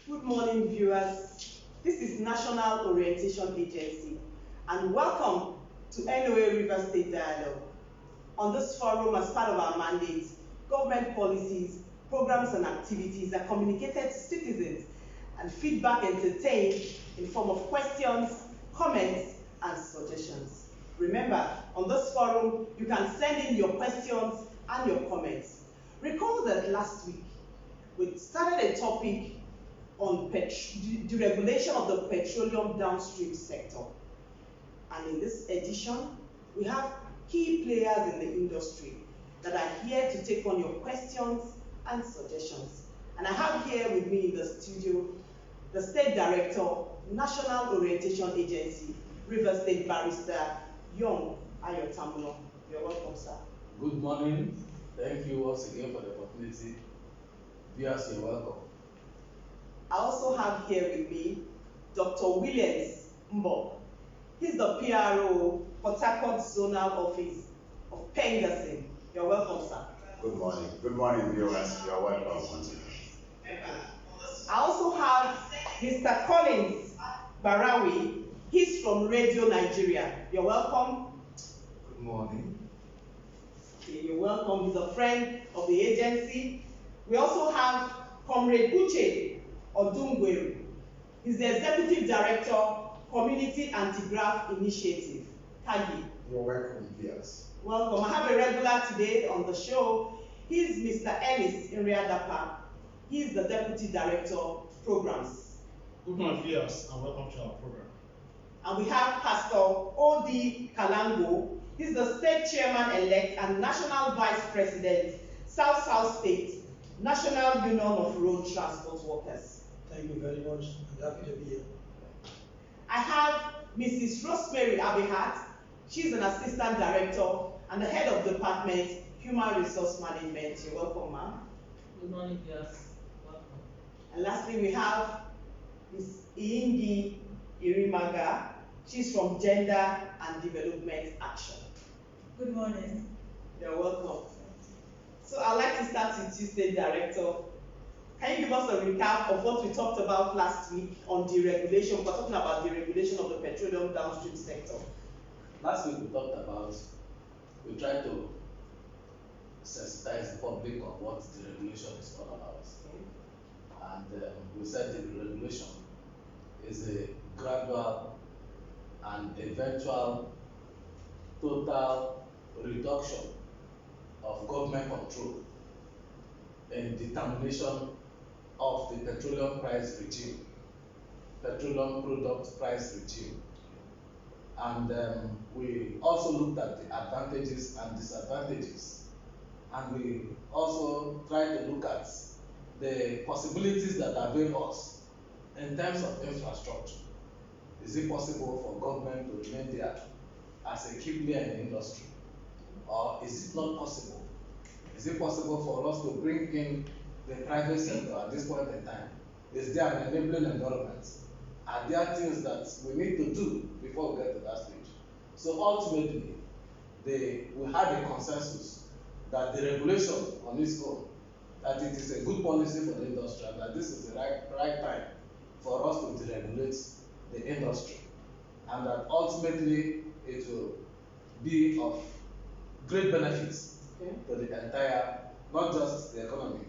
Good morning, viewers. This is National Orientation Agency, and welcome to NOA River State Dialogue. On this forum, as part of our mandate, government policies, programs, and activities are communicated to citizens and feedback entertained in form of questions, comments, and suggestions. Remember, on this forum, you can send in your questions and your comments. Recall that last week, we started a topic on deregulation of the petroleum downstream sector. And in this edition, we have key players in the industry that are here to take on your questions and suggestions. And I have here with me in the studio the State Director, National Orientation Agency, River State Barrister Young Ayotamuno. You're welcome, sir. Good morning. Thank you once again for the opportunity. Viewers, you're welcome. I also have here with me Dr. Williams Mbo. He's the PRO, Port Harcourt Zonal Office of Pengasin. You're welcome, sir. Good morning. Good morning, viewers. You're welcome once again. I also have Mr. Collins Barawi. He's from Radio Nigeria. You're welcome. Good morning. Okay, you're welcome. He's a friend of the agency. We also have Comrade Uche Odungweru. He's the Executive Director, Community Anti-Graft Initiative, KAGI. You're welcome, viewers. Welcome. I have a regular today on the show. He's Mr. Ellis Inriadapa. He's the Deputy Director, Programs. Good morning, viewers, and welcome to our program. And we have Pastor O.D. Kalango. He's the State Chairman-elect and National Vice President, South State, National Union of Road Transport Workers. Thank you very much. I'm happy to be here. I have Mrs. Rosemary Abihat. She's an Assistant Director and the Head of Department, Human Resource Management. You're welcome, ma'am. Good morning, viewers. Welcome. And lastly, we have Ms. Iyingi Irimaga. She's from Gender and Development Action. Good morning. You're welcome. So I'd like to start with you, State Director. Can you give us a recap of what we talked about last week on deregulation? We're talking about deregulation of the petroleum downstream sector. Last week we tried to sensitize the public on what deregulation is all about. And we said deregulation is a gradual and eventual total reduction of government control in determination of the petroleum price regime, petroleum product price regime. And we also looked at the advantages and disadvantages. And we also tried to look at the possibilities that avail us in terms of infrastructure. Is it possible for government to remain there as a key player in the industry? Or is it not possible? Is it possible for us to bring in the private sector at this point in time? Is there an enabling environment? Are there things that we need to do before we get to that stage? So ultimately, we had a consensus that the regulation on its own, that it is a good policy for the industry and that this is the right time for us to deregulate the industry, and that ultimately it will be of great benefits to the entire, not just the economy,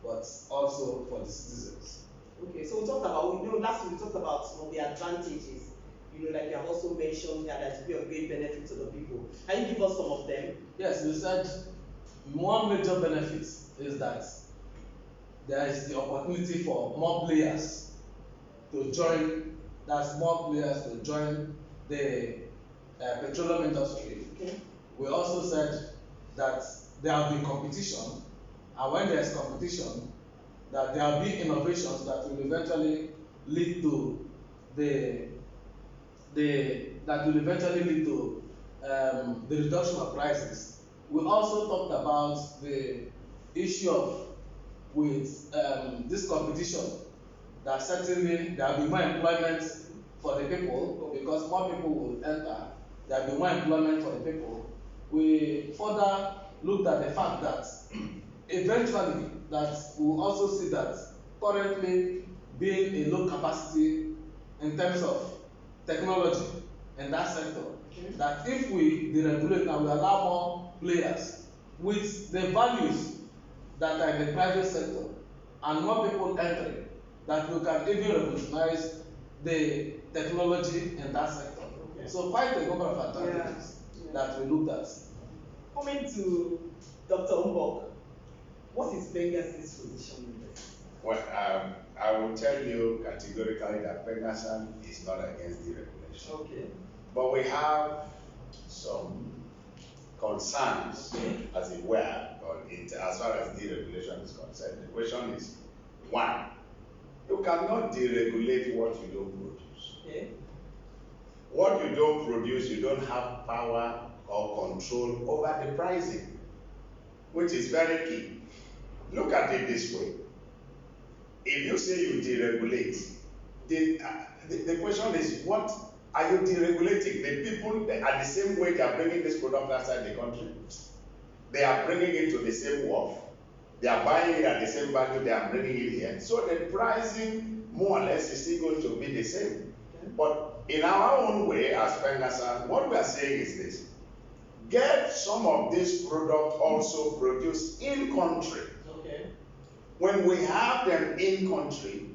but also for the citizens. Okay, so we talked about, last week we talked about some of the advantages, like you have also mentioned that there's be of great benefit to the people. Can you give us some of them? Yes, we said one major benefit is that there is the opportunity for more players to join, the petroleum industry. Okay. We also said that there will be competition, and when there is competition, that there will be innovations that will eventually lead to the reduction of prices. We also talked about the issue of this competition, that certainly there will be more employment for the people because more people will enter. There will be more employment for the people. We further looked at the fact that eventually that we will also see that currently being a low capacity in terms of technology in that sector. Okay. That if we deregulate and we allow more players with the values that are in the private sector and more people entering, that we can even revolutionize the technology in that sector. Okay. So quite a number of advantages that we looked at. Coming to Dr. Mbok, what is Benga's position in this? Well, I will tell you categorically that Pegasan is not against deregulation. Okay. But we have some concerns, as it were, as far as deregulation is concerned. The question is, one, you cannot deregulate what you don't produce. Okay. What you don't produce, you don't have power or control over the pricing, which is very key. Look at it this way. If you say you deregulate, the question is, what are you deregulating? The people are the same way they are bringing this product outside the country. They are bringing it to the same wharf. They are buying it at the same value they are bringing it here. So the pricing, more or less, is still going to be the same. Okay. But in our own way, as Pengasan, what we are saying is this. Get some of this product also produced in country. Okay. When we have them in country,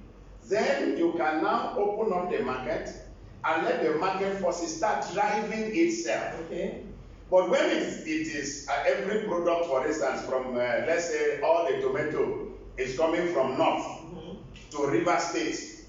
then you can now open up the market and let the market forces start driving itself. Okay. But when it is every product, for instance, from let's say all the tomato is coming from north to River State,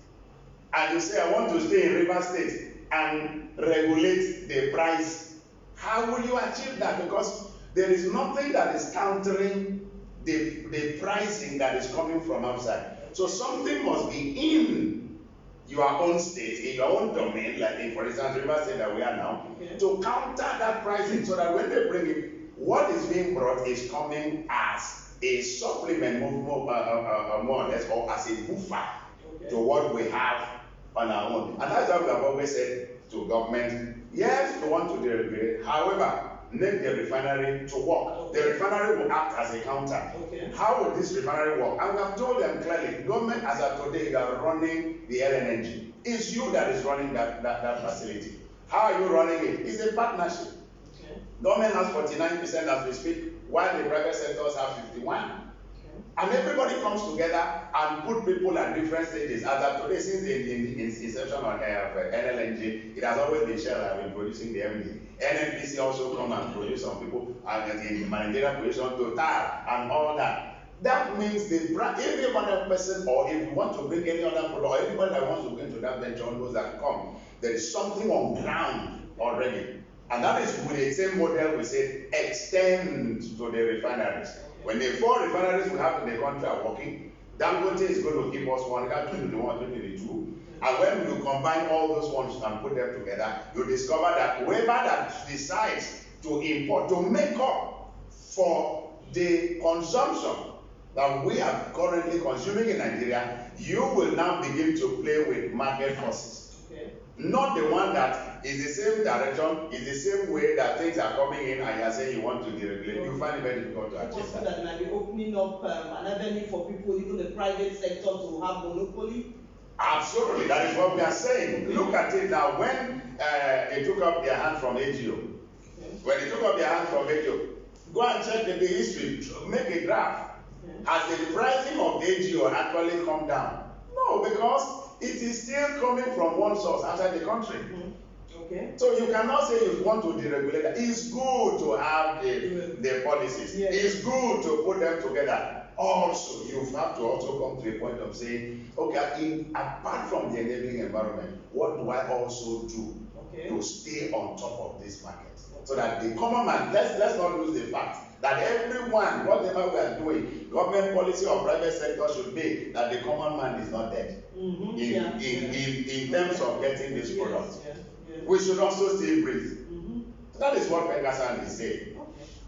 and you say I want to stay in River State and regulate the price, how will you achieve that? Because there is nothing that is countering the pricing that is coming from outside. So something must be in your own state, in your own domain, like in, for instance, River State that we are now, to counter that pricing so that when they bring it, what is being brought is coming as a supplement, more or less, or as a buffer to what we have on our own. And that's why we have always said to government, yes, we want to deregulate, however, make the refinery to work. The refinery will act as a counter. How will this refinery work? And we have told them clearly, government as of today, you are running the LNG. It's you that is running that facility. How are you running it? It's a partnership. Government has 49% as we speak, while the private sectors have 51%. And everybody comes together and put people at different stages. As of today, since the inception of LNG, it has always been Shell that have been producing the MD. NNPC also come and produce some people, and the Managerial production, Total, and all that. That means every other person, or if you want to bring any other product, or anybody that wants to go into that venture knows that come, there is something on ground already. And that is with the same model we say extend to the refineries. When the 4 refineries we have in the country are working, Dangote is going to give us 121, 2022. And when you combine all those ones and put them together, you discover that whoever that decides to import, to make up for the consumption that we are currently consuming in Nigeria, you will now begin to play with market forces. Not the one that is the same direction, is the same way that things are coming in and you are saying you want to deregulate. You find it very difficult to achieve that. That might be opening up an avenue for people, even the private sector, to have monopoly. Absolutely, that is what we are saying. Look at it now. When they took up their hand from AGO, when they took up their hand from AGO, go and check the history, make a graph. Has the pricing of the AGO actually come down? No, because it is still coming from one source outside the country. So you cannot say you want to deregulate that. It's good to have the policies. It's good to put them together. Also, you have to also come to a point of saying, okay, apart from the enabling environment, what do I also do to stay on top of this market? So that the common man, let's not lose the fact that everyone, whatever we are doing, government policy or private sector should be that the common man is not dead in terms of getting this product. We should also still breathe. That is what Pegasan is saying.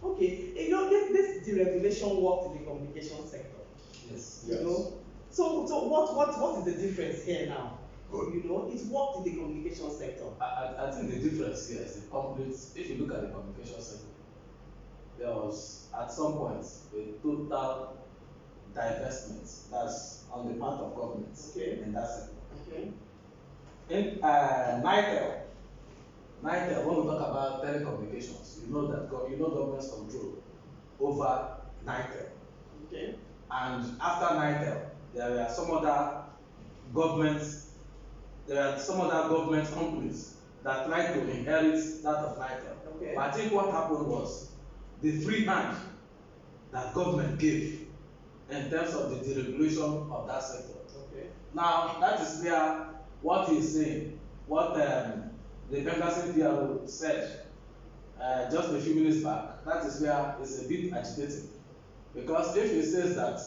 Okay. You know, this deregulation worked in the communication sector. Yes. You know? So what is the difference here now? Good. You know, it's worked in the communication sector. I think the difference here is the complete, if you look at the communication sector, there was at some point a total divestment, that's on the part of government, Okay. in that sector. Okay. In NITEL, when we talk about telecommunications, you know that government's control over NITEL. Okay. And after NITEL, there are some other governments, companies that tried to inherit that of NITEL. Okay. But I think what happened was the free hand that government gave in terms of the deregulation of that sector. Okay. Now, that is where what he is saying, what the Bengasin PRO said just a few minutes back, that is where it's a bit agitating. Because if he says that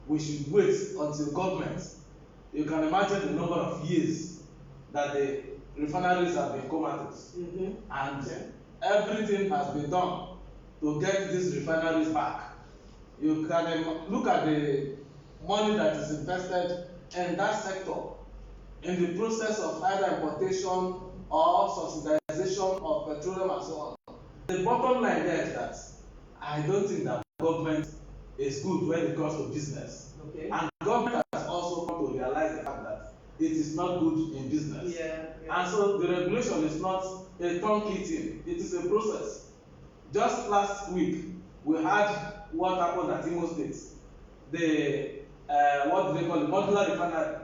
we should wait until government, you can imagine the number of years that the refineries have been comatose. Mm-hmm. And Okay. everything has been done to get these refineries back. You can look at the money that is invested in that sector in the process of either importation or subsidization of petroleum and so on. The bottom line there is that I don't think that government is good when it comes to business. Okay. And government has also come to realize the fact that it is not good in business. Yeah. And so the regulation is not a turnkey thing, it is a process. Just last week, we had what happened at Imo State. The what do they call it, modular refinery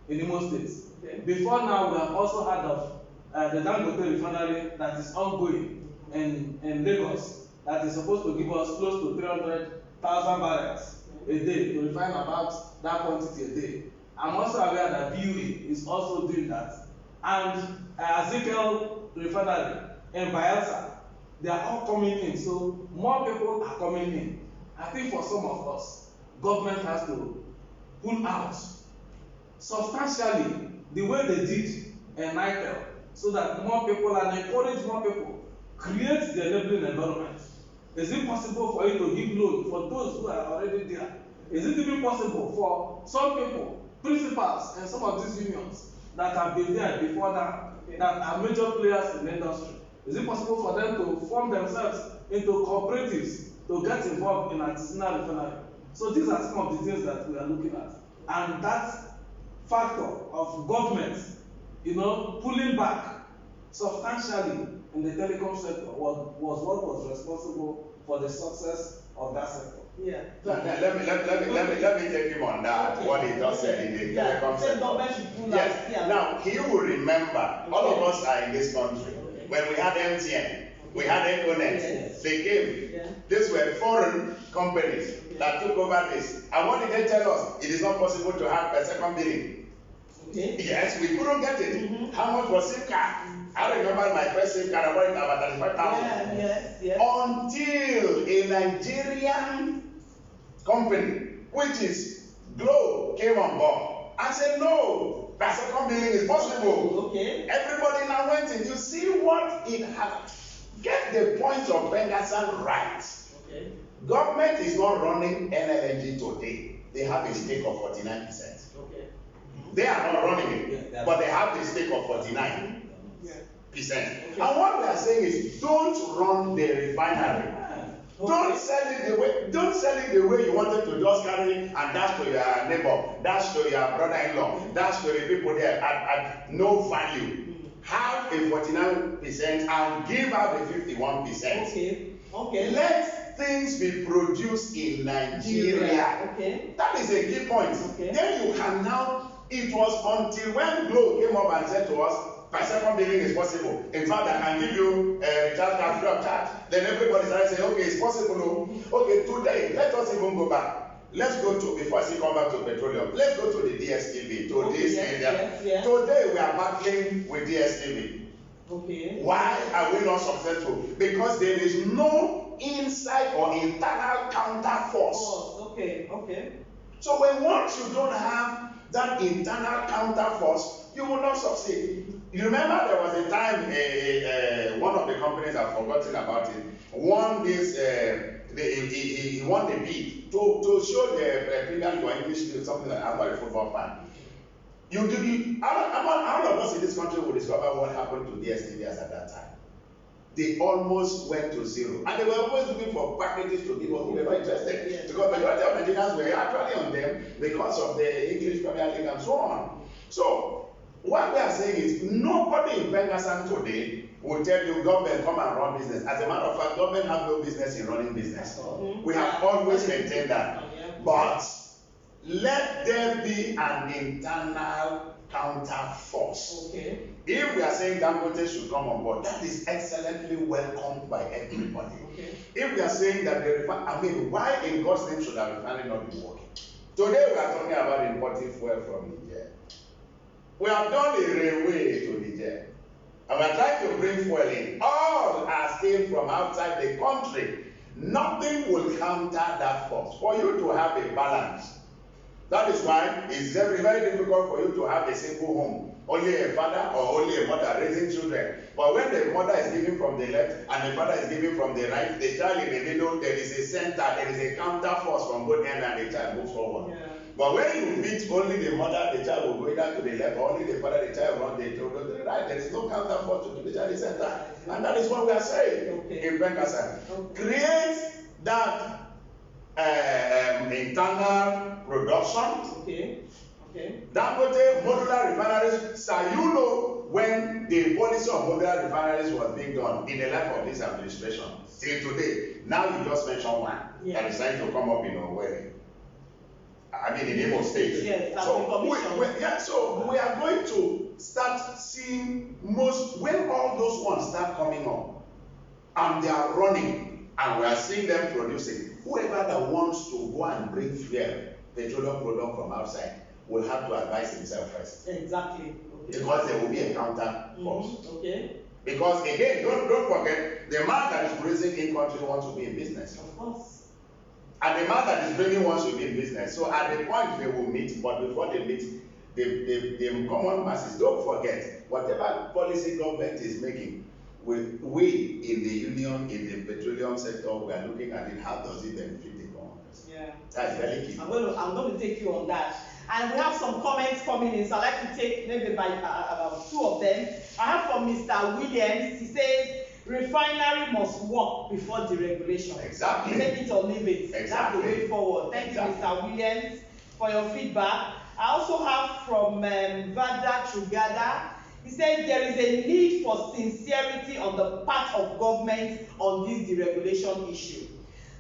in Imo State. Okay. Before now, we have also heard of the Dangote refinery that is ongoing in Lagos, that is supposed to give us close to 300,000 barrels a day to refine about that quantity a day. I'm also aware that BUE is also doing that. And Ezekiel refinery in Bayelsa, they are all coming in. So more people are coming in. I think for some of us, government has to pull out substantially the way they did in NITEL, so that more people and encourage more people, create the enabling environment. Is it possible for you to give loan for those who are already there? Is it even possible for some people, principals and some of these unions that have been there before now, that are major players in the industry? Is it possible for them to form themselves into cooperatives to get involved in artisanal refinery? So these are some of the things that we are looking at. And that factor of government, pulling back substantially in the telecom sector was what was responsible for the success of that sector. Yeah. Let me take him on that, Okay. what he just said in the telecom Said government sector. should pull out. Yes, Yeah. now he will remember, all of us are in this country. When we had MTN, we had Econet, Yes. they came. Yeah. These were foreign companies that took over this. And what did they tell us? It is not possible to have a second billing. Okay. Yes, we couldn't get it. Mhm. How much was SIM card? I remember my first SIM card, I bought it about 35,000. Yes. Until a Nigerian company, which is Globe, came on board and said, no, that second billing is possible. Okay. Everybody now went in. You see what it had. Get the point of Bengasan right. Okay. Government is not running NLNG today. They have a stake of 49%. Okay. They are not running it, Yeah, but they have a stake of 49%. Yeah. And what we are saying is, don't run the refinery. Don't sell it the way you wanted to just carry and dash to your neighbor, dash to your brother-in-law, dash to the people there at no value. Have a 49% and give out the 51%. Okay. Let things be produced in Nigeria. Okay. That is a key point. Okay. Then you can now, it was until when Globe came up and said to us, my second billing is possible. In fact, I can give you a recharge card free of charge. Then everybody started saying, okay, it's possible. Okay, today, let us even go back. Let's go to, before I see come back to petroleum, let's go to the DSTV, to this area. Yes. Today, we are battling with DSTV. Okay. Why are we not successful? Because there is no inside or internal counter force. Oh, okay. So when once you don't have that internal counter force, you will not succeed. You remember there was a time one of the companies, I've forgotten about it, won this, he won the bid to show the premium to English, something like that, about a football fan. How of us in this country will discover what happened to DSTV at that time? they almost went to zero. And they were always looking for packages to give us who were not interested. Yes. Because majority of Nigerians were actually on them because of the English Premier League and so on. So, what we are saying is nobody in Pengassan today will tell you government come and run business. As a matter of fact, government have no business in running business. We have always maintained that. But let there be an internal counter force. Okay. If we are saying Dangote should come on board, that is excellently welcomed by everybody. Okay. If we are saying that why in God's name should a refinery not be working? Today we are talking about importing fuel from Niger. We have done a railway to Niger. And we are trying to bring fuel in. All are still from outside the country. Nothing will counter that force. For you to have a balance. That is why it's very, very difficult for you to have a single home. Only a father or only a mother raising children. But when the mother is giving from the left and the father is giving from the right, the child in the middle, there is a center, there is a counter force from both ends and the child moves forward. Yeah. But when you meet only the mother, the child will go either to the left, or only the father, the child will run the children to the right. There is no counter force to the child in the center. And that is what we are saying in Pengassan. Create that internal production. Okay. Dangote modular refineries. So you know when the policy of modular refineries was being done in the life of this administration till today. Now you just mentioned one that is trying to come up in Owerri. I mean in Imo State. Yes, so we are going to start seeing when all those ones start coming up and they are running and we are seeing them producing. Whoever that wants to go and bring fuel, petroleum product from outside, will have to advise himself first. Exactly. Okay. Because there will be a counter force. Okay. Because again, don't forget, the man that is producing in country wants to be in business. Of course. And the man that is bringing wants to be in business. So at the point they will meet, but before they meet, the common masses, don't forget, whatever policy government is making, we in the union, in the petroleum sector, we are looking at it, how does it benefit the common person? Yeah. That's very key. I'm going to take you on that. And we have some comments coming in, so I'd like to take maybe by about two of them. I have from Mr. Williams. He says, refinery must work before deregulation. Exactly. Take it or leave it. Exactly. That's the way forward. Thank you, Mr. Williams, for your feedback. I also have from Vada Trugada. He said there is a need for sincerity on the part of government on this deregulation issue.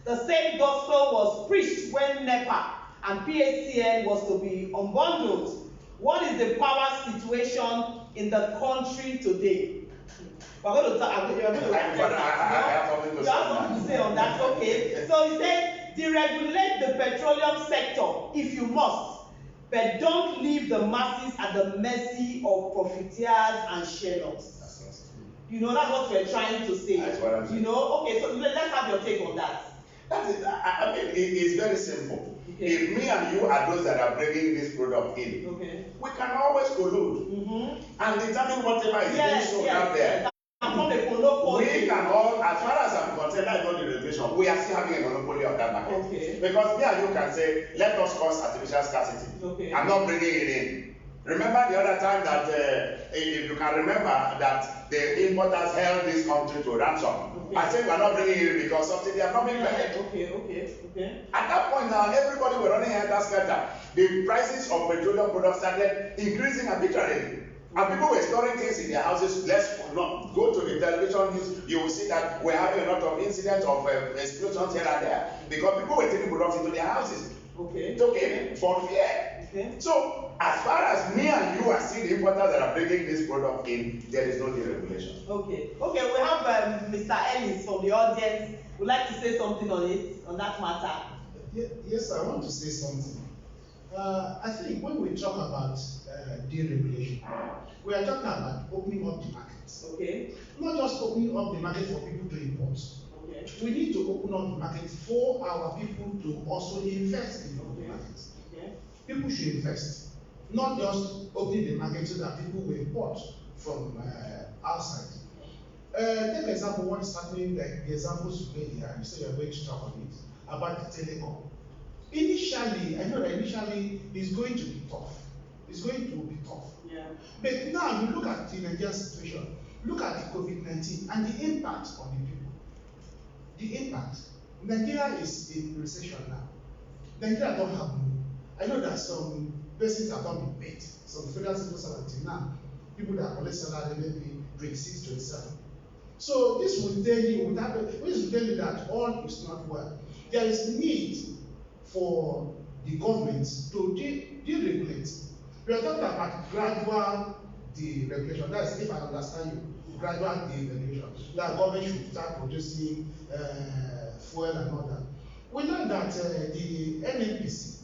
The same gospel was preached when NEPA and PHCN was to be unbundled. What is the power situation in the country today? We're going to talk. You have something to say on that. Okay. So he said, deregulate the petroleum sector if you must, but don't leave the masses at the mercy of profiteers and sharers. You know, that's what we're trying to say. That's what I'm saying. You know, okay, so let's have your take on that. That is, it is very simple. Okay. If me and you are those that are bringing this product in, we can always collude and determine whatever is being sold out there. We can all, as far as I'm concerned, that's not the regulation. We are still having a monopoly of that market. Okay. Because me and you can say, let us cause artificial scarcity. Okay. I'm not bringing it in. Remember the other time that, if you can remember, that the importers held this country to ransom. Okay. I said we're not bringing it in because subsidy are coming back. Okay. At that point now, everybody were running helter-skelter. The prices of petroleum products started increasing arbitrarily. And people were storing things in their houses. Let's not go to the television news. You will see that we're having a lot of incidents of explosions here and there because people were taking products into their houses. Okay. For fear. Okay. So, as far as me and you are still the importers that are bringing this product in, there is no deregulation. Okay, we have Mr. Ellis from the audience. Would like to say something on it, on that matter. Yes, I want to say something. I think when we talk about deregulation, we are talking about opening up the markets. Okay. Not just opening up the market for people to import. Okay. We need to open up the market for our people to also invest in the markets. Okay. People should invest, not just opening the market so that people will import from outside. Take an example, what is happening, like the examples you made here, you say you're going to talk on it, about the telecom. Initially, I know that initially it's going to be tough. It's going to be tough. Yeah. But now you look at the Nigerian situation, look at the COVID-19 and the impact on the people. The impact. Nigeria is in recession now. Nigeria don't have money. I know that some persons have not been paid. Some federal civil servants now, people that collect salary maybe 26, 27. So this will tell you, that all is not well. There is need for the government to deregulate. We are talking about gradual deregulation. That's if I understand you, gradual deregulation. That government should start producing fuel and all that. We learned that the NNPC,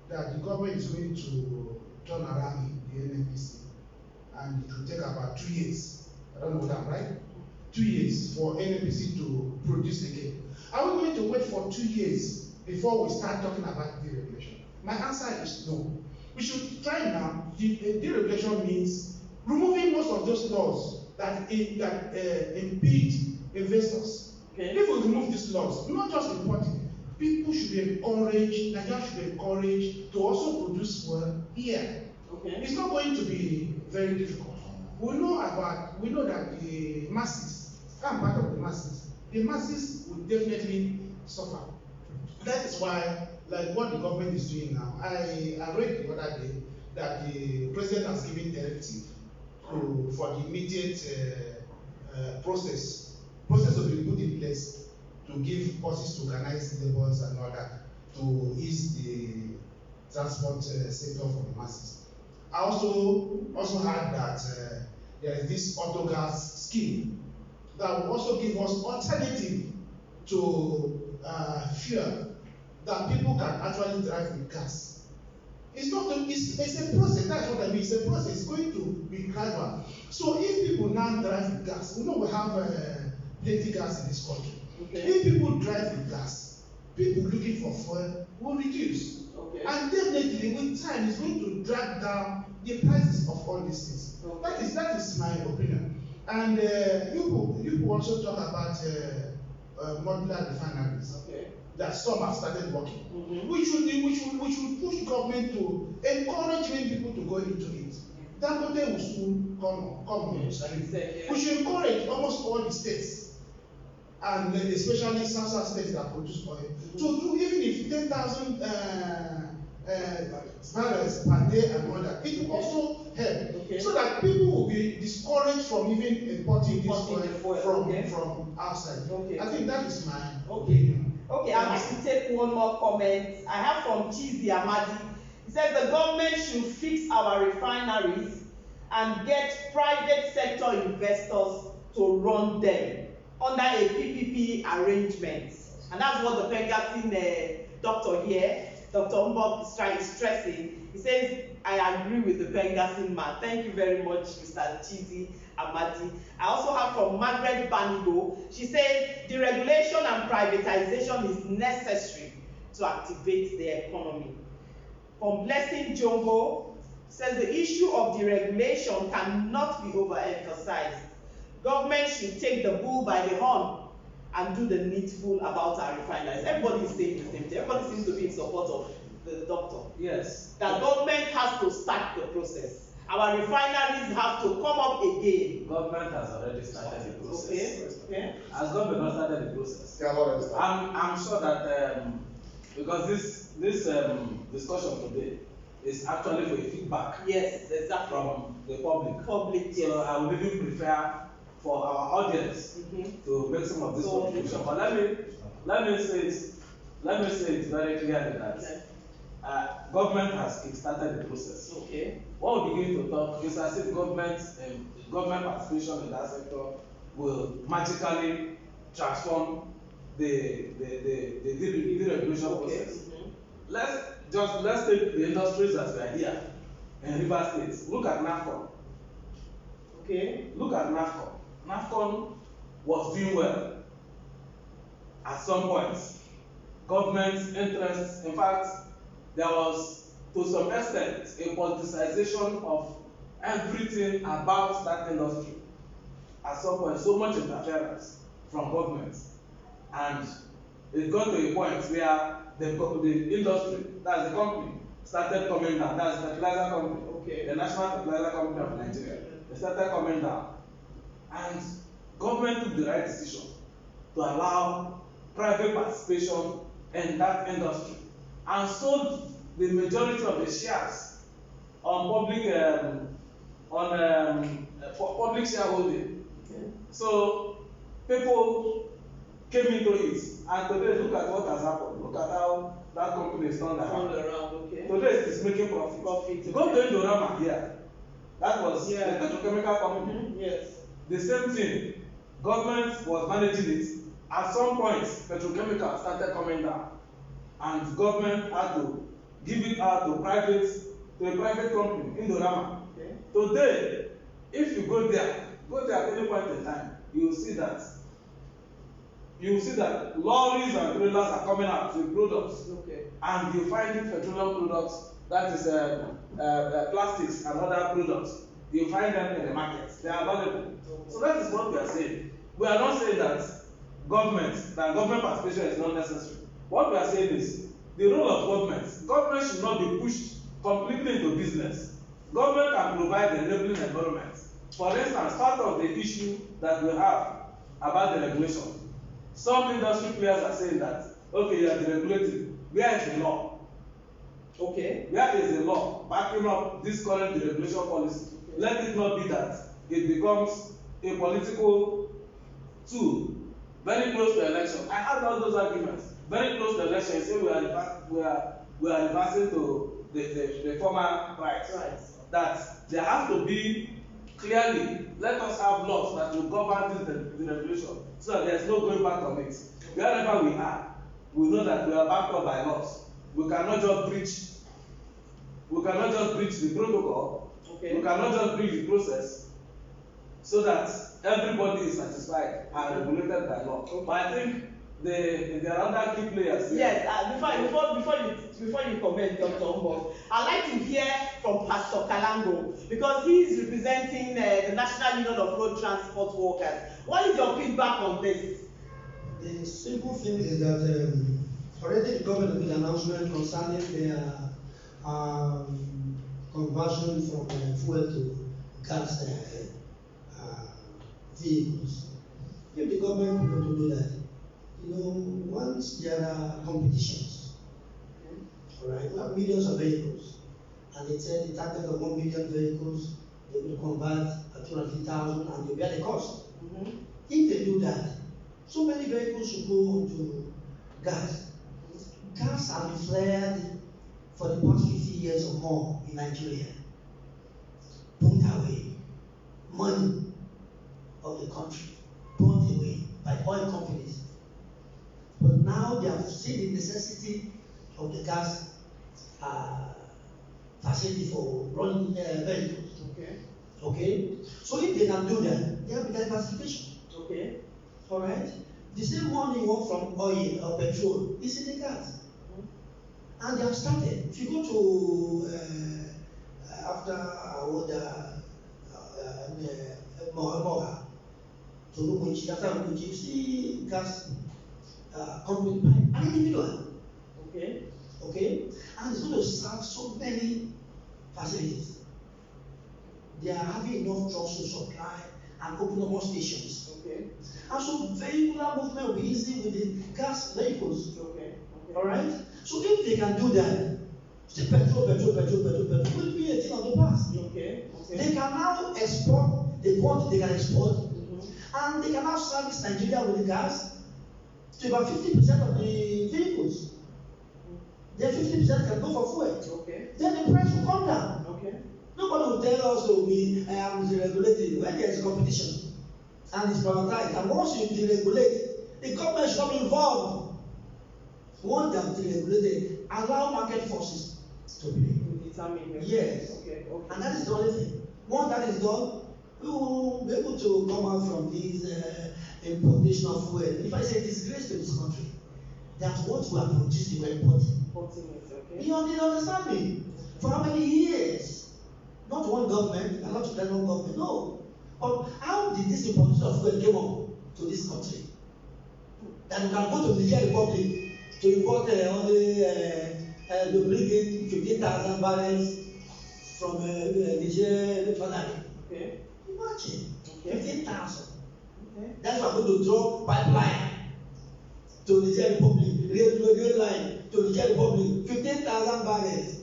that the government is going to turn around the NNPC, and it will take about 2 years. I don't know that, right? 2 years for NNPC to produce again. Are we going to wait for 2 years before we start talking about deregulation? My answer is no. We should try now. Deregulation means removing most of those laws that impede investors. Okay. If we remove these laws, not just importing, people should be encouraged, Nigeria should be encouraged to also produce fuel here. Okay. It's not going to be very difficult. We know that the masses, I'm part of the masses will definitely suffer. That is why, like what the government is doing now, I read the other day that the president has given directive for the immediate process will be put in place to give buses to organize labours and all that to ease the transport sector for the masses. I also heard that there is this auto gas scheme that will also give us alternative to fuel that people can actually drive with gas. It's a process. That's what I mean. It's a process. It's going to be gradual. So if people now drive with gas, we know we have plenty gas in this country. Okay. If people drive with gas, people looking for fuel will reduce. Okay. And definitely with time, it's going to drag down the prices of all these things. Okay. That is my opinion. And you also talk about modular refineries. Okay. That some have started working. Mm-hmm. We should push government to encourage people to go into it. Dangote will soon come on. We should encourage almost all the states, and especially South states that produce oil, to do even if 10,000 barrels per day and all that. It will also help, so that people will be discouraged from even importing this oil from outside. Okay. I think that is my opinion. Okay, I'd like to take one more comment. I have from Chizi Amadi. He says the government should fix our refineries and get private sector investors to run them under a PPP arrangement. And that's what the Pengasin doctor here, Dr. Mbok, is stressing. He says, I agree with the Pengasin man. Thank you very much, Mr. Chizi Amadi. I also have from Margaret Banigo. She says deregulation and privatization is necessary to activate the economy. From Blessing Jumbo says the issue of deregulation cannot be overemphasized. Government should take the bull by the horn and do the needful about our refineries. Everybody is saying the same thing. Everybody seems to be in support of the doctor. Yes. That government has to start the process. Our refineries have to come up again. Government has already started the process. Okay. Okay. Has government not started the process? I'm sure that because this discussion today is actually for a feedback. Yes, exactly. From the public. Public, yes. So I would even prefer for our audience to make some of this contribution. But let me say it very clearly that government has started the process. Okay. When we begin to talk, it's as if government participation in that sector will magically transform the deregulation process. Let's take the industries as we are here in River State. Look at NAFCON. Okay. Look at NAFCON. NAFCON was doing well at some point. Government interest, in fact, there was to some extent a politicization of everything about that industry. At some point, so much interference from government, and it got to a point where the industry, that's the company, started coming down. That's the fertilizer company, the National Fertilizer Company of Nigeria. They started coming down. And government took the right decision to allow private participation in that industry and sold the majority of the shares on public shareholding. Okay. So people came into it, and today look at what has happened. Look at how that company is turned around. Okay. Today it is making profit. Profit. Go to Indorama here. That was the petrochemical company. Mm-hmm. Yes. The same thing. Government was managing it. At some point, petrochemical started coming down, and government had to give it out to a private company, Indorama. Okay. Today, if you go there at any point in time, you will see that lorries and trailers are coming out with products. Okay. And you find petroleum products, that is plastics and other products. You find them in the market. They are available. So that is what we are saying. We are not saying that government participation is not necessary. What we are saying is the role of government should not be pushed completely into business. Government can provide the enabling environment. For instance, part of the issue that we have about the regulation, some industry players are saying that, okay, you are deregulating. Where is the law? Okay. Where is the law backing up this current deregulation policy? Okay. Let it not be that it becomes a political tool very close to election. I had all those arguments. Very close to election, you say we are reversing to the former rights. Right. That there has to be clearly, let us have laws that will govern the regulation so that there is no going back on it. Wherever we are, we know that we are backed up by laws. We cannot just breach the protocol. Okay. We cannot just breach the process so that everybody is satisfied and regulated by law. Okay. But I think there are other key players. Yes, before you comment, Dr. Umbo, I'd like to hear from Pastor Kalango because he is representing the National Union of Road Transport Workers. What is your feedback on this? The simple thing is that already the government made an announcement concerning their conversion from fuel to gas vehicles. If the government were to do that, once there are competitions, all right, we have millions of vehicles, and they said the target of 1 million vehicles, they will convert at 250,000 and they bear the cost. Mm-hmm. If they do that, so many vehicles should go to gas. Gas has been flared for the past 50 years or more in Nigeria. Burnt away. Money of the country burnt away by oil companies. But now they have seen the necessity of the gas facility for running vehicles. Okay. Okay. So if they can do that, there will be diversification. Okay. All right. The same money you want from oil or petrol is in the gas. Mm-hmm. And they have started. If you go to after Moha, to Rumunchi, after Rumunchi, you see gas company by an individual. Okay. Okay. And it's going to serve so many facilities. They are having enough trucks to supply and open up more stations. Okay. And so vehicular movement will be easy with the gas vehicles. Okay. Okay. All right. So if they can do that, say petrol will be a thing of the past. Okay. Okay. They can now export the quantity they can export, and they can now service Nigeria with the gas to about 50% of the vehicles. Then 50% can go for fuel. Okay. Then the price will come down. Okay. Nobody will tell us to be deregulated when there is competition and it's privatized. And once you deregulate, the government should not be involved. Once they are deregulated, allow market forces to play. Yes. Okay. Okay. And that is the only thing. Once that is done, we will be able to come out from this importation of fuel. If I say disgrace to this country, that what we are producing, we are importing. Okay. You understand me? For how many years? Not one government, and not to one government, no. But how did this importation of fuel come up to this country? That we can go to the Niger Republic to import to bring in 15,000 barrels from Niger refinery. Okay. Imagine. 15,000. Okay. That's why I'm going to draw pipeline to the Niger Republic, rail line to the Niger Republic, 15,000 barrels.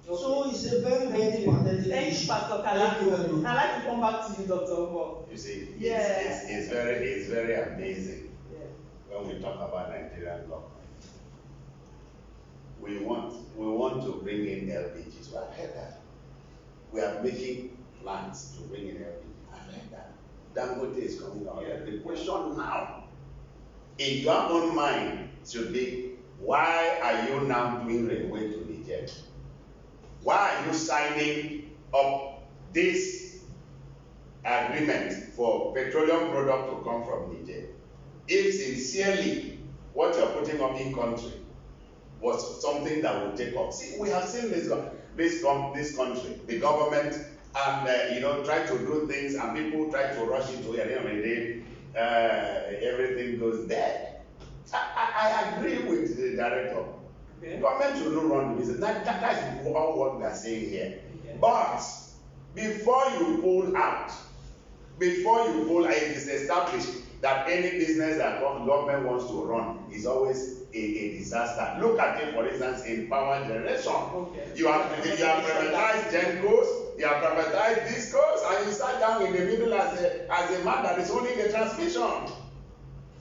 Okay. So it's a very, very pathetic Thank you, issue. Pastor Thank you very Kala. much. I'd like to come back to you, Dr. Obo. You see, Yeah. it's very amazing when we talk about Nigerian government. We want to bring in LPG. So I've heard that. We are making plans to bring in LPG. I've heard that. Dangote is coming out. Yeah. The question now, in your own mind, should be, why are you now doing railway to Niger? Why are you signing up this agreement for petroleum product to come from Niger? If sincerely what you're putting up in country was something that would take off. See, we have seen this country, the government, and try to do things, and people try to rush into it. At the end of the day, everything goes dead. I agree with the director. Okay. Government should not run the business. That's all what we are saying here. Okay. But before you pull out, it is established that any business that government wants to run is always a disaster. Look at it, for instance, in power generation. Okay. You have privatized GenCos, you have privatized Discos, and you sat down in the middle as a man that is holding the transmission.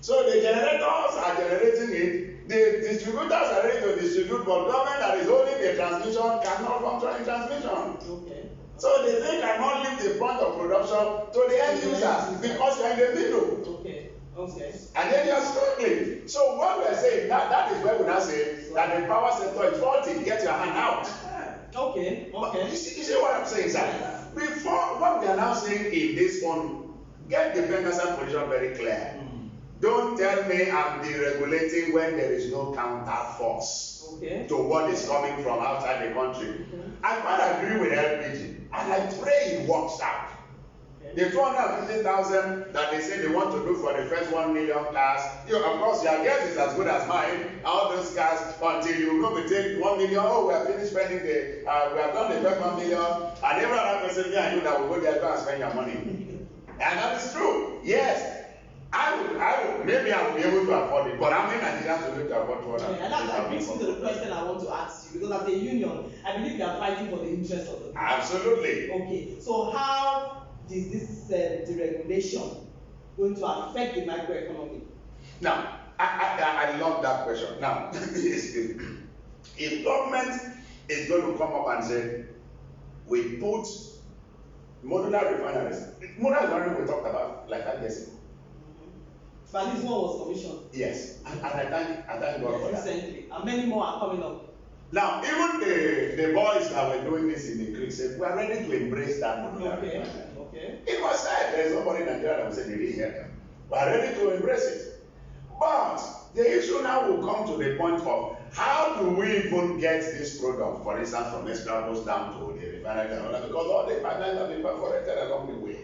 So the generators are generating it, the distributors are ready to distribute, but government that is holding the transmission cannot function in transmission. Okay. So the thing cannot leave the point of production to the end users because you are in the middle. Okay. Okay. And then you are struggling. So what we are saying, that is where we now say that the power sector is faulty. Get your hand out. Okay. Okay. You see what I'm saying, sir? Before, what we are now saying in this one, get the Benderson position very clear. Don't tell me I'm deregulating when there is no counter force to what is coming from outside the country. I quite agree with LPG, and I pray it works out. The 250,000 that they say they want to do for the first 1 million cars, of course, your guess is as good as mine. All those cars, until you go to take 1 million, we have finished spending we have done the first 1 million, and every other person here and you that will go there and spend your money. And that is true. Yes. Maybe I will be able to afford it, but how many Nigerians will be able to afford 200? And that brings me to the question I want to ask you, because as a union, I believe you are fighting for the interests of the people. Absolutely. Okay, so how is this deregulation going to affect the microeconomy? Now, I love that question. Now, if government is going to come up and say, we put modular refineries we talked about like 5 years ago. But this one was commissioned. Yes, and I thank God for that. Recently, and many more are coming up. Now, even the boys that were doing this in the creek said, we are ready to embrace that modular refinery. Okay. It was said, there is nobody in Nigeria that will say they didn't hear them. We are ready to embrace it. But the issue now will come to the point of how do we even get this product, for instance, from Escravos down to the refinery and all that, because all the pipelines have been perforated along the way.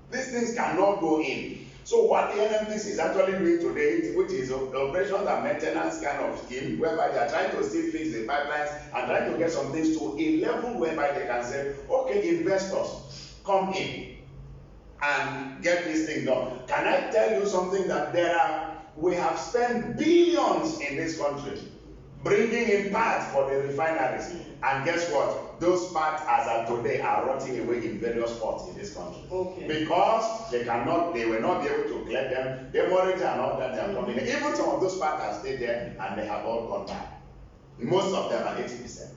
These things cannot go in. So what the NMDC is actually doing today, which is operations and maintenance kind of scheme, whereby they are trying to still fix the pipelines and trying to get some things to a level whereby they can say, okay, investors, come in and get this thing done. Can I tell you something that we have spent billions in this country bringing in parts for the refineries, and guess what? Those parts as of today are rotting away in various ports in this country. Okay. Because they will not be able to collect them. The mortgage and all that they are coming in. Even some of those parts have stayed there and they have all gone back. Most of them are 80%.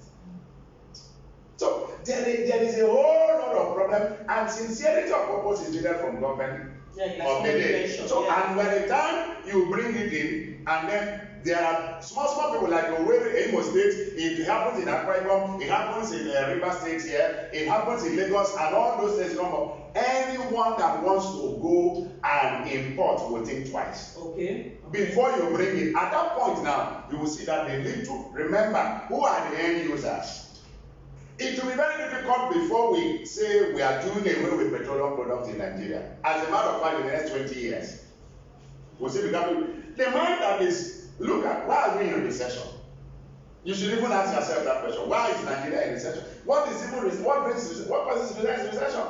So there is a whole lot of problem, and sincerity of purpose is needed from government of the day. So and by the time you bring it in, and then there are small people like Owerri, Imo State, it happens in Akwa Ibom, it happens in River State here, it happens in Lagos, and all those states come up. Anyone that wants to go and import will think twice. Okay. Before you bring it, at that point now, you will see that they need to remember who are the end users. It will be very difficult before we say we are doing away with petroleum products in Nigeria. As a matter of fact, in the next 20 years, we'll see the man that is, look at, why are we in a recession? You should even ask yourself that question. Why is Nigeria in recession? What causes recession?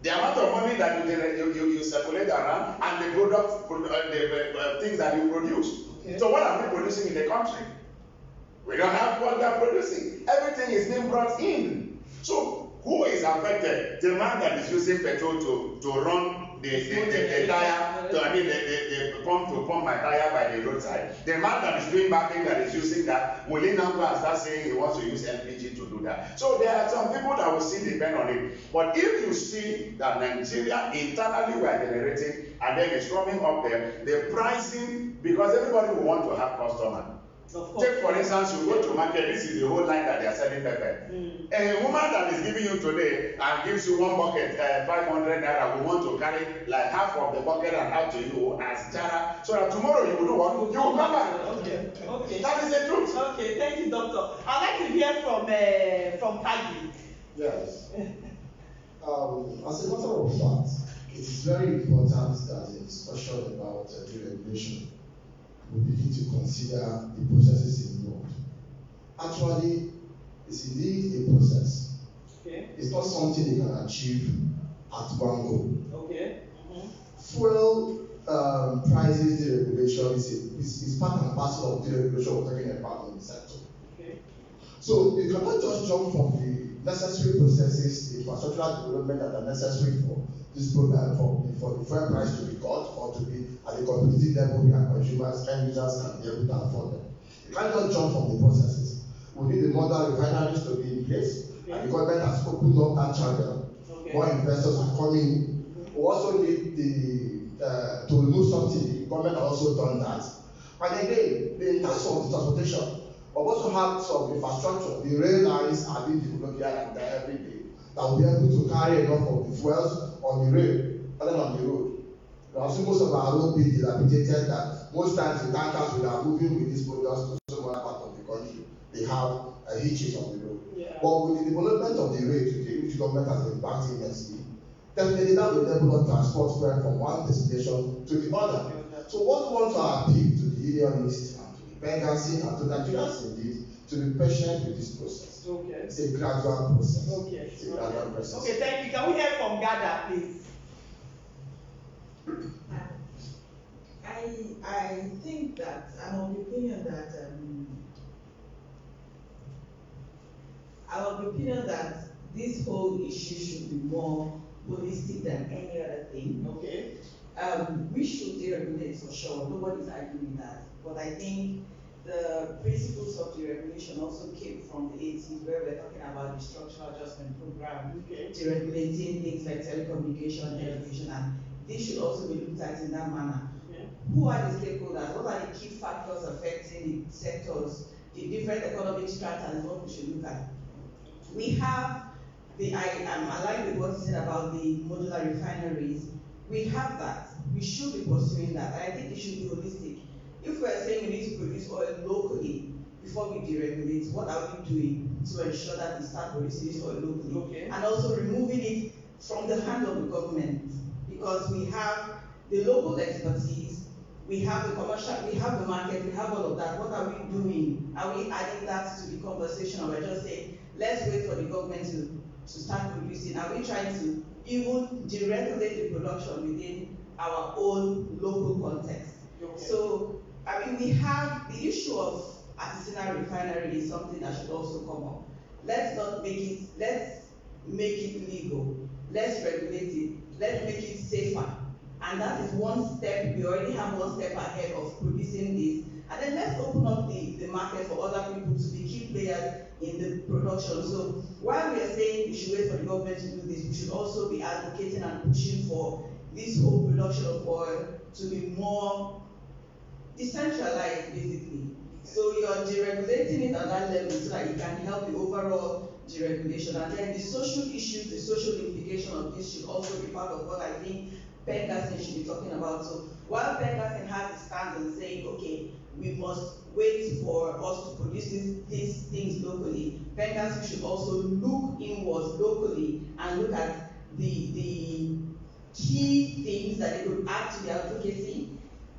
The amount of money that you circulate around and the the things that you produce. Okay. So what are we producing in the country? We don't have what we are producing. Everything is being brought in. So who is affected? The man that is using petrol to run the tire, the pump to pump my tire by the roadside. The man that is doing backing that is using that, will he now go and start saying he wants to use LPG to do that? So there are some people that will still depend on it. But if you see that Nigeria internally we are generating and then it's coming up there, the pricing, because everybody will want to have customer. Take for instance, you go to market, this is the whole line that they are selling pepper. A woman that is giving you today and gives you one bucket, 500 naira, will want to carry like half of the bucket and out to you as jara, so that tomorrow you will do what? You will come back. Okay. That is the truth. Okay, thank you, doctor. I'd like to hear from Kagi. Yes. As a matter of fact, it is very important that in discussion about deregulation, we begin to consider the processes involved. Actually, it's indeed a process. Okay. It's not something you can achieve at one go. Okay. Fuel prices deregulation is part and parcel of deregulation we're talking about in the sector. Okay. So you cannot just jump from the necessary processes, the infrastructural development that are necessary for this program for the fuel price to be cut or to be at a competitive level where consumers, end users can be able to afford them. You can't just jump from the processes. We need the model refineries to be in place, and the government has opened up that channel. More investors are coming. We also need to remove something. The government has also done that. And again, in terms of the transportation, we also have some infrastructure. The rail lines are being developed here and there every day that will be able to carry enough of the fuels on the rail rather than on the road. Also, most of our road being dilapidated that most times the tankers that are moving with these products to some other part of the country, they have hitches on the road. Yeah. But with the development of the rail today, which the government has been backed immensely, definitely that will enable us transport fuel from one destination to the other. So what we want to appeal to the unionists and to the Bengazi and to Nigerians indeed to be patient with this process. Okay. It's a gradual process. Okay. It's a gradual process. Okay, thank you. Can we hear from Gada, please? I think that I'm of the opinion that this whole issue should be more holistic than any other thing. Okay. We should deregulate for sure. Nobody's arguing that. But I think the principles of deregulation also came from the 80s, where we're talking about the structural adjustment program, deregulating things like telecommunication, education, and this should also be looked at in that manner. Who are the stakeholders? What are the key factors affecting the sectors, the different economic strata is what we should look at. We have I like what you said about the modular refineries. We have that. We should be pursuing that. I think it should be holistic. If we're saying we need to produce oil locally before we deregulate, what are we doing to ensure that we start producing this oil locally? Okay. And also removing it from the hand of the government, because we have the local expertise, we have the commercial, we have the market, we have all of that. What are we doing? Are we adding that to the conversation, or we're just saying, let's wait for the government to start producing? Are we trying to even deregulate the production within our own local context? Okay. So, I mean, we have the issue of artisanal refinery is something that should also come up. Let's make it legal. Let's regulate it. Let's make it safer. And that is one step. We already have one step ahead of producing this. And then let's open up the market for other people to be key players in the production. So while we are saying we should wait for the government to do this, we should also be advocating and pushing for this whole production of oil to be more decentralized, basically. So you're deregulating it at that level so that it can help the overall deregulation. And then the social issues, the social implication of this should also be part of what I think Pengaston should be talking about. So while Pengaston has a stand on saying, okay, we must wait for us to produce these things locally, Pengaston should also look inwards locally and look at the key things that they could add to the advocacy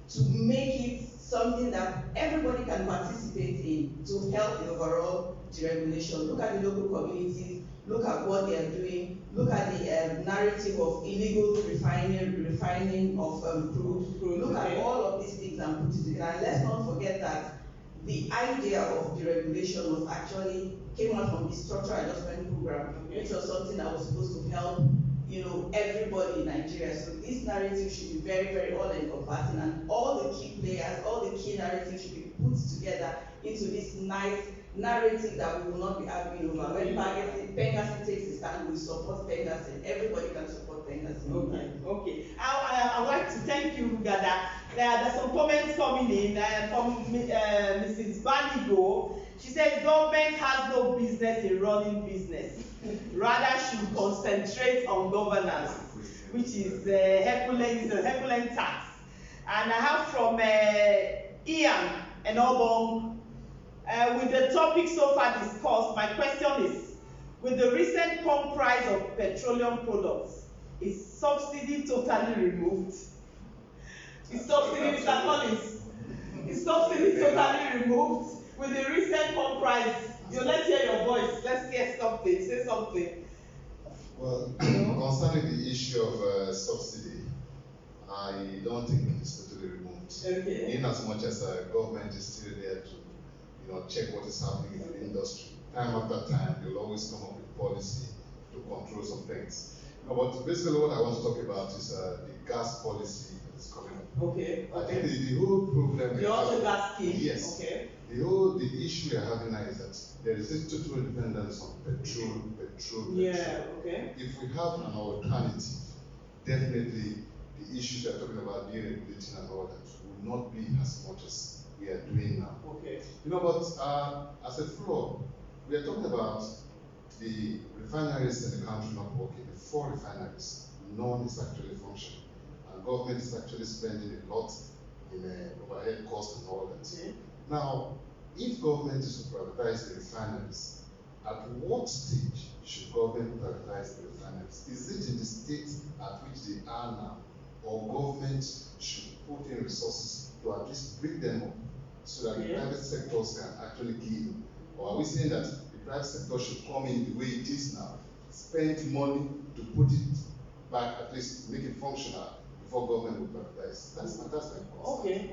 to make it something that everybody can participate in to help the overall deregulation. Look at the local communities, look at what they are doing, look at the narrative narrative of illegal refining of crude. Look at all of these things and put it together. And let's not forget that the idea of deregulation was actually came out from the structural adjustment program, which was something that was supposed to help, everybody in Nigeria. So this narrative should be very, very all-encompassing, and all the key players, all the key narratives should be put together into this nice narrative that we will not be arguing over. When Pengassin takes a stand, we support Pengassin. Everybody can support Pengassin. Okay. I'd like to thank you, Gada. There's some comments coming in from Mrs. Banigo. She says government has no business in running business. Rather should concentrate on governance, which is Herculean tax. And I have from Ian and Obong. With the topic so far discussed, my question is, with the recent pump price of petroleum products, is subsidy totally removed? Is subsidy, Mr. Collins, is subsidy totally removed with the recent pump price? Let's hear your voice. Let's hear something. Say something. Well, concerning the issue of subsidy, I don't think it's totally removed. Okay. In as much as government is still there to check what is happening in the industry. Time after time, they'll always come up with policy to control some things. But basically what I want to talk about is the gas policy that's coming up. Okay. I think the whole problem... The auto gas scheme? Yes. Okay. The issue we are having now is that there is this total dependence on petrol. Yeah, okay. If we have an alternative, definitely the issues we are talking about deregulating and all that will not be as much as we are doing now. Okay. But as a floor, we are talking about the refineries in the country not working. The 4 refineries, none is actually functioning. And government is actually spending a lot in overhead costs and all that. Okay. Now, if government is to privatize the refineries, at what stage should government privatize the refineries? Is it in the state at which they are now, or government should put in resources to at least bring them up so that the private sectors can actually give? Or are we saying that the private sector should come in the way it is now, spend money to put it back, at least make it functional before government will privatize? That's my question. Okay,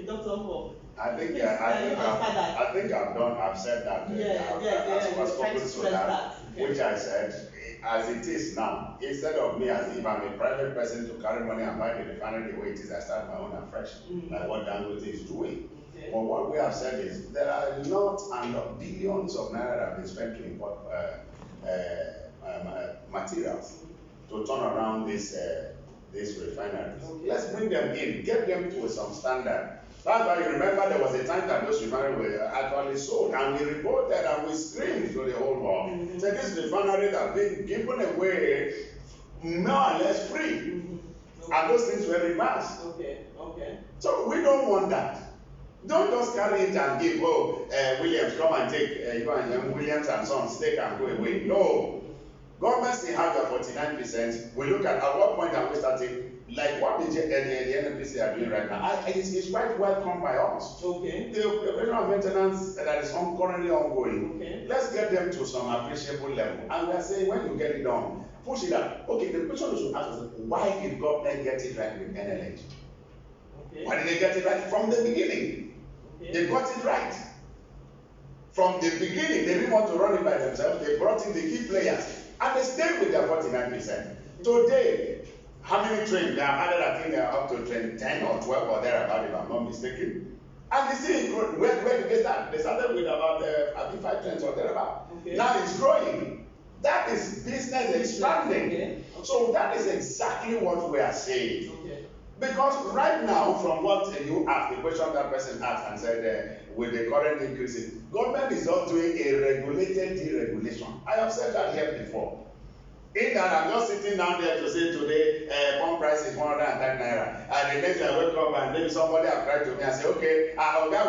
Dr. Mbo. I think I've said that. I've spoken to that, which I said, as it is now, instead of me, as if I'm a private person to carry money and buy the refinery the way it is, I start my own afresh, like what Dangote is doing. Okay. But what we have said is there are lots and billions of naira that have been spent to import materials to turn around this refineries. Okay. Let's bring them in, get them to some standard. That's why you remember there was a time that those refineries were actually sold, and we reported and we screamed to the whole world. So this refinery has been given away more or less free. And those things were reversed. Okay. So we don't want that. Don't just carry it and give, Williams, come and take, you and Williams and Sons, take and go away. No. Government still have their 49%. We look at what point are we starting? Like what the NNPC are doing right now, it's quite welcome by us. Okay. The operational maintenance that is currently ongoing, okay. Let's get them to some appreciable level. And we are saying when you get it done, push it up. Okay, the question you should ask is, why did government get it right with NLH? Okay. Why did they get it right from the beginning? Okay. They got it right. From the beginning, they didn't want to run it by themselves. They brought in the key players, and they stayed with their 49%. Today, how many trains? They have added, I think they are up to 10 or 12 or thereabout, if I'm not mistaken. And they still, where did they start? They started with about, I think 5 trains or thereabout. Okay. Now it's growing. That is business expanding. Okay. So that is exactly what we are saying. Okay. Because right now, from what you asked, the question that person asked and said, with the current increases, government is not doing a regulated deregulation. I have said that here before. In that I'm just sitting down there to say today, pump price is 110 naira. And the next day I wake up and then somebody have cried to me and say, okay,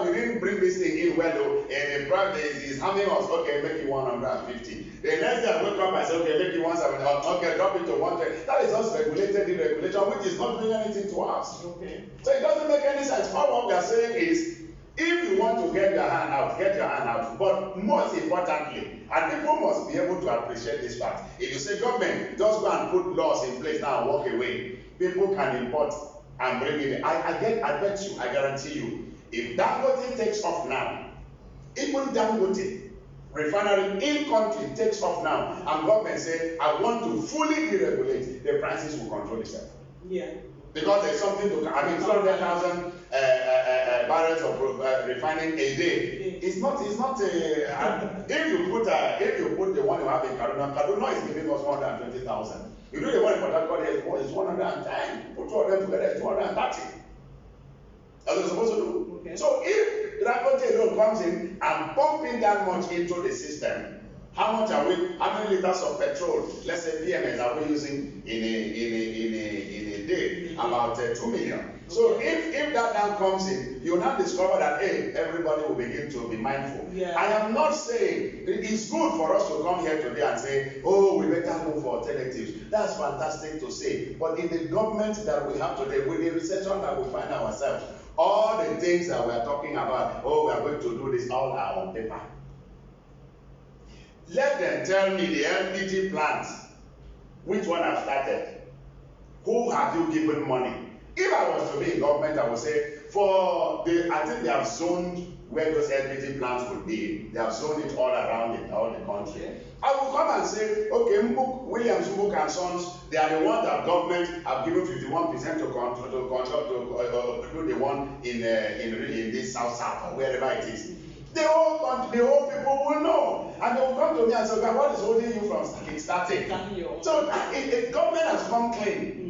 we didn't bring this thing in well though, and the price is harming us, okay, make it 150. The next day I wake up and say, okay, make it 170, okay, drop it to 110. That is just regulated deregulation, which is not doing anything to us. Okay. So it doesn't make any sense. All what we are saying is, If you want to get your hand out, get your hand out. But most importantly, and people must be able to appreciate this fact. If you say government, just go and put laws in place now and walk away, people can import and bring it in. I bet you, I guarantee you, if Dangote takes off now, even Dangote refinery in country takes off now, and government say, I want to fully deregulate, the prices will control itself. Yeah. Because there's something to, 200,000 barrels of refining a day. It's not if you put the one you have in Kaduna is giving us 120,000. You do the one in Port Harcourt, it's 110. Put two of them together, it's 230. That's what you're supposed to do. Okay. So if Dangote alone comes in and pumping that much into the system, how many liters of petrol, let's say PMS, are we using in a day? About 2 million. So if that now comes in, you now discover that, hey, everybody will begin to be mindful. Yeah. I am not saying it's good for us to come here today and say, oh, we better go for alternatives. That's fantastic to say. But in the government that we have today, with the recession that we find ourselves, all the things that we are talking about, oh, we are going to do this, all are on paper. Let them tell me the LPG plants, which one have started? Who have you given money? If I was to be in government, I would say, I think they have zoned where those LPG plants would be. They have zoned it all around all the country. Okay. I will come and say, okay, Williams, Mbuk and Sons, they are the ones that government have given 51% to do the one in this South or wherever it is. The whole people will know, and they will come to me and say, okay, what is holding you from starting? So government has come clean.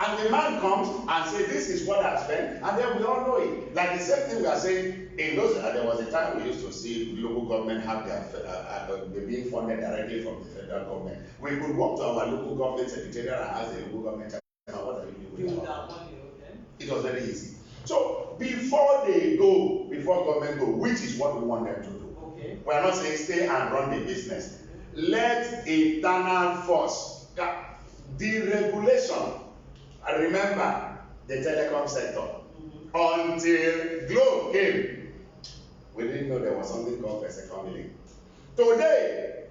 And the man comes and says, this is what I spent, and then we all know it. Like the same thing we are saying, there was a time we used to see local government have their being funded directly from the federal government. We could walk to our local government secretariat and ask the local government, what are you doing with that money? Okay. It was very easy. So before government go, which is what we want them to do. Okay. We are not saying stay and run the business. Let internal force, deregulation. I remember the telecom sector. Until Globe came, we didn't know there was something called per second billing. Today,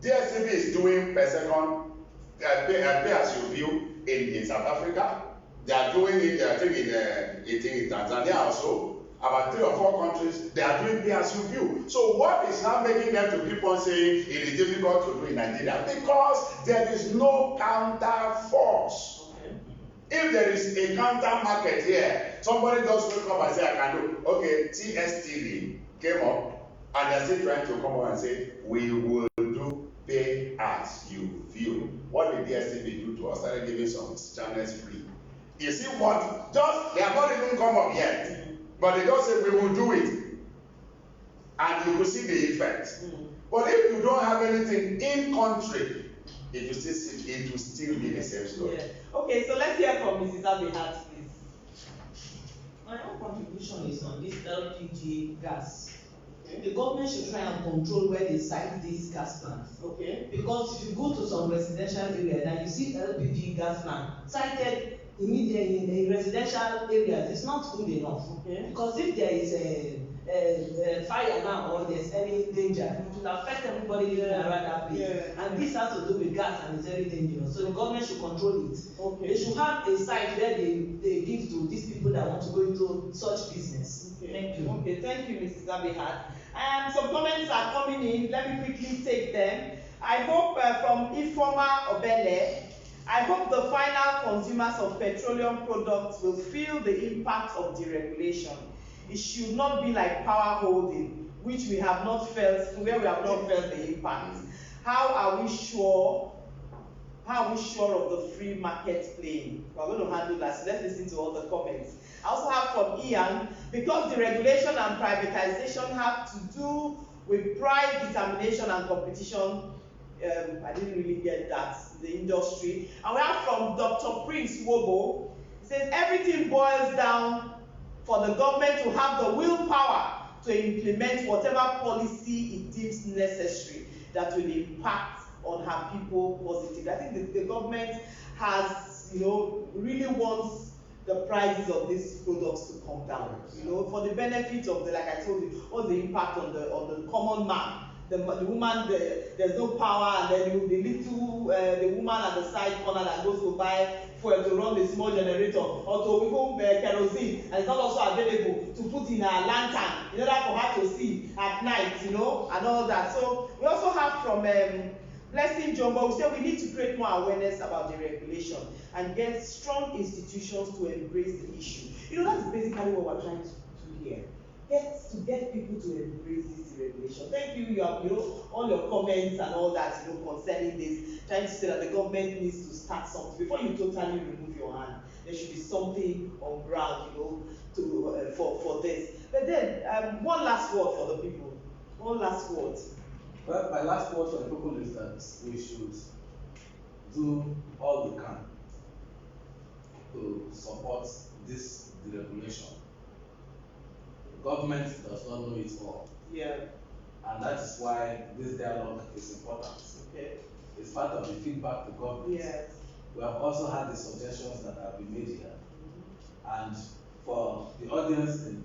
DSTV is doing per second pay as you view in South Africa. They are doing it, I think in Tanzania also. About 3 or 4 countries, they are doing pay as you view. So what is now making them to keep on saying it is difficult to do in Nigeria? Because there is no counter force. If there is a counter market here, somebody just will come and say, I can do. Okay, TSTV came up and they're still trying to come up and say, we will do pay as you view. What did DSTV do to us? Started giving some channels free. You see what? They have not even come up yet. But they just say, we will do it. And you will see the effect. But if you don't have anything in country, it will still be the same story. Yeah. Okay, so let's hear from Mrs. Abihat, please. My own contribution is on this LPG gas. Okay. The government should try and control where they site these gas plants. Okay. Because if you go to some residential area and you see LPG gas plant sited immediately in residential areas, it's not good enough. Okay. Because if there is a fire now or there's any danger, it will affect everybody living around that place. Yeah. And this has to do with gas and it's very dangerous. So the government should control it. Okay. They should have a site where they give to these people that want to go into such business. Okay. Thank you. Okay, thank you, Mrs. Abihat. Some comments are coming in. Let me quickly take them. I hope from Ifoma Obele, I hope the final consumers of petroleum products will feel the impact of deregulation. It should not be like power holding, which we have not felt, where we have not felt the impact. How are we sure of the free market playing? We're going to handle that. So let's listen to all the comments. I also have from Ian, because deregulation and privatization have to do with price determination and competition. I didn't really get that, the industry. And we have from Dr. Prince Wobo. He says everything boils down for the government to have the willpower to implement whatever policy it deems necessary that will impact on her people positively. I think the government has, really wants the prices of these products to come down. You know, for the benefit of the, like I told you, what's the impact on the common man? The woman, there's no power, and then the little the woman at the side corner that goes to buy fuel to run the small generator, or to even kerosene, and it's not also available to put in a lantern in order for her to see at night, you know, and all that. So we also have from Blessing Jumbo, we say we need to create more awareness about the regulation and get strong institutions to embrace the issue. You know, that's basically what we're trying to do here. Get people to embrace this regulation. Thank you, all your comments and all that, concerning this, trying to say that the government needs to start something. Before you totally remove your hand, there should be something on ground, to for this. But then, one last word for the people. One last word. Well, my last word for the people is that we should do all we can to support this deregulation. The government does not know it all. Yeah. And that is why this dialogue is important. Okay. It's part of the feedback to government. Yes. We have also had the suggestions that have been made here. And for the audience in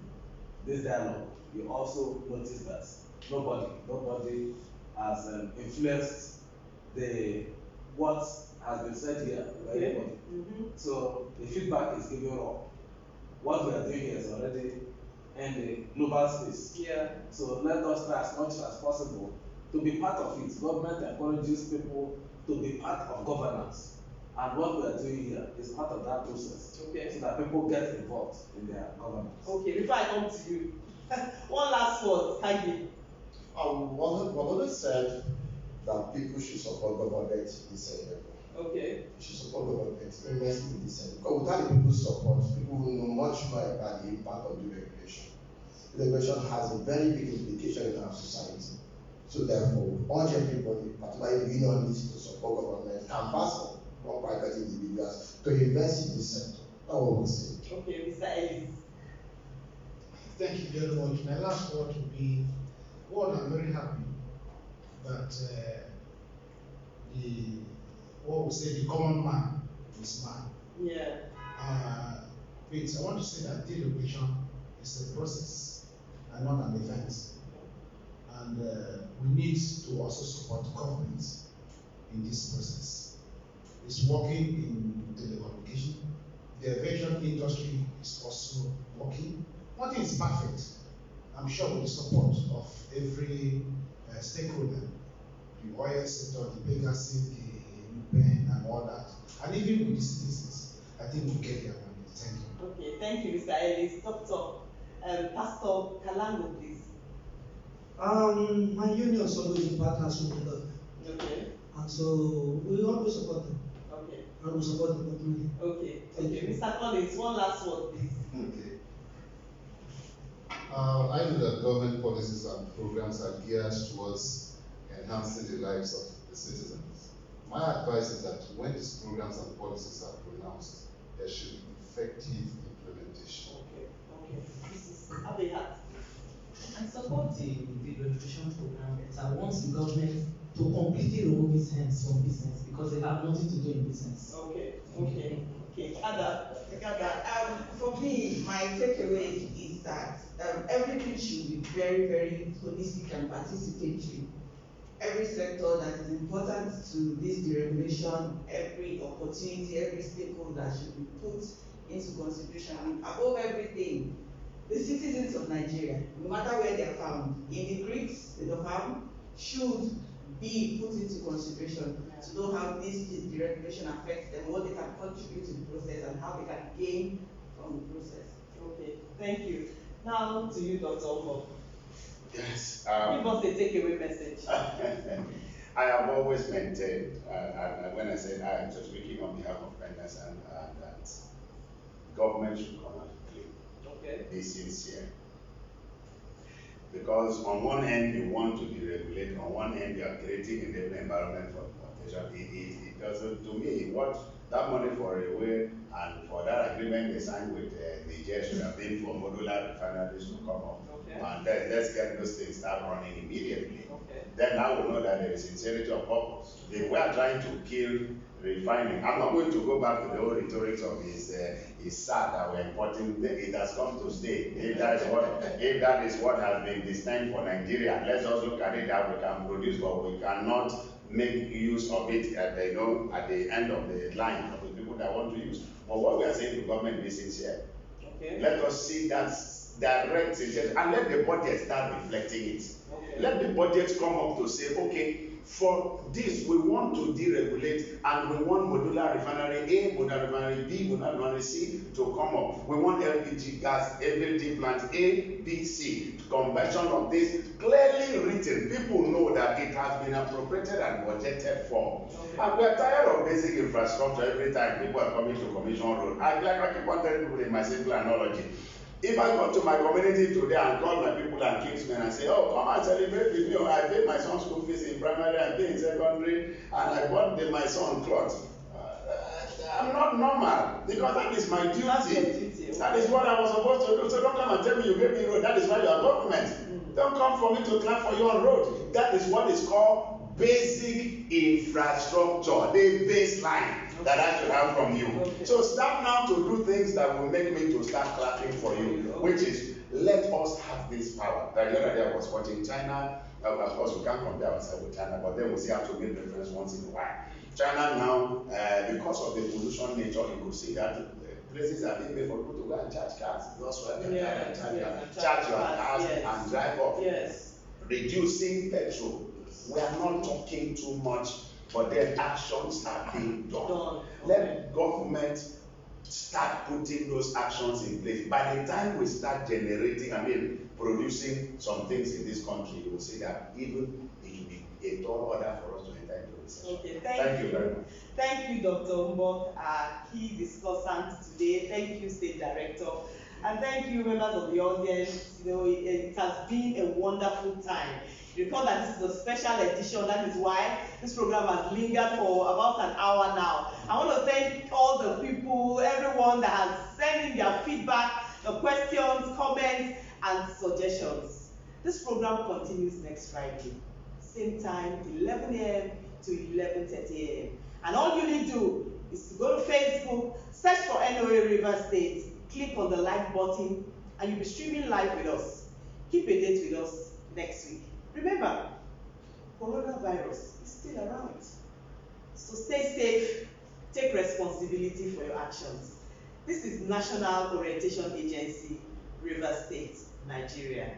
this dialogue, you also notice that nobody has influenced what has been said here by anybody. So the feedback is given raw. What we are doing here is already in the global space. Yeah. So let us try as much as possible to be part of it. Government encourages people to be part of governance. And what we are doing here is part of that process. Okay. So that people get involved in their governance. Okay, before I come to you, one last word, thank you. One said that people should support government in this area. Okay. Should support government immensely in this area. Because without the people's support, people will know much more about the impact of the regulation. The regulation has a very big implication in our society. So therefore, urge everybody, particularly the unionists, to support government and pass on private individuals to invest in this sector. That's what we'll say. Okay, Mr. Ellis. Thank you very much. My last word will be, I'm very happy that the common man is man. Yeah. Please, I want to say that deregulation is a process and not an event. And we need to also support government in this process. It's working in telecommunication. The aviation industry is also working. Nothing is perfect. I'm sure with the support of every stakeholder, the oil sector, the Pegasus, the UPEN, and all that, and even with the citizens, I think we'll get there one day. Thank you. Okay, thank you, Mr. Ellis. Dr. Pastor Kalango, please. My union is always in partnership with the government. Okay. And so we always support them. Okay. And we support them completely. Okay. Okay. Mr. Collins, one last word, please. Okay. I know that government policies and programs are geared towards enhancing the lives of the citizens. My advice is that when these programs and policies are pronounced, there should be effective implementation. Okay. Okay. This is Abehat. I support the deregulation program, but I want the government to completely remove its hands from business because they have nothing to do in business. Okay. Okay. Okay. Ada. For me, my takeaway is that everything should be very, very holistic and participatory. Every sector that is important to this deregulation, every opportunity, every stakeholder should be put into consideration. And above everything, the citizens of Nigeria, no matter where they are found, immigrants, they don't have, should be put into consideration to know how this deregulation affects them, what they can contribute to the process, and how they can gain from the process. Okay, thank you. Now to you, Dr. Omo. Yes. Give us a takeaway message. I have always maintained, and when I said I am just speaking on behalf of fairness and that government should come out clean. Okay. Be sincere. Because on one end you want to deregulate, on one end you are creating a different environment for It doesn't, to me, what that money for railway and for that agreement they signed with Niger should have been for modular refineries to come up. Okay. And then let's get those things start running immediately. Okay. Then I will know that there is sincerity of purpose. If we are trying to kill refining, I'm not going to go back to the old rhetoric of his sad that we're importing. It has come to stay. If that is what has been destined for Nigeria, let's just look at it that we can produce, but we cannot make use of it at the end of the line of the people that want to use. But what we are saying to government is sincere. Okay. Let us see that direct sincerity and let the budget start reflecting it. Okay. Let the budget come up to say, okay, for this we want to deregulate and we want modular refinery A, modular refinery B, modular refinery C to come up. We want LPG gas, LPG plant A, B, C. Conversion of this clearly written. People know that it has been appropriated and budgeted for. Okay. And we are tired of basic infrastructure every time people are coming to Commission Road. I keep on telling people in my simple analogy. If I go to my community today and call my people and kingsmen and say, oh, come and celebrate with me, or I paid my son's school fees in primary and pay in secondary, and I bought my son clothes. I'm not normal, because that is my duty. That is what I was supposed to do. So don't come and tell me you gave me road. That is why you are government. Don't come for me to clap for you on road. That is what is called basic infrastructure, the baseline that I should have from you. Okay. So start now to do things that will make me to start clapping for you, which is let us have this power. That the other day I was watching China. Of course, we can't compare ourselves with China, but then we see how to make reference once in a while. China now, because of the pollution nature, you could see that places are being made for people to go and charge cars. That's why they charge your cars and drive off. Yes. Reducing petrol. We are not talking too much, but then actions are being done. Let government start putting those actions in place. By the time we start generating, producing some things in this country, you will see that even it will be a tall order for us to enter into recession. Okay, thank you very much. Thank you, Dr. Mbok, our key discussant today. Thank you, State Director. And thank you, members of the audience. It has been a wonderful time. Recall that this is a special edition. That is why this program has lingered for about an hour now. I want to thank all the people, everyone that has sent in their feedback, the questions, comments, and suggestions. This program continues next Friday, same time, 11 a.m. to 11:30 a.m. And all you need to do is to go to Facebook, search for NOA River State, click on the like button, and you'll be streaming live with us. Keep a date with us next week. Remember, coronavirus is still around. So stay safe, take responsibility for your actions. This is National Orientation Agency, River State, Nigeria.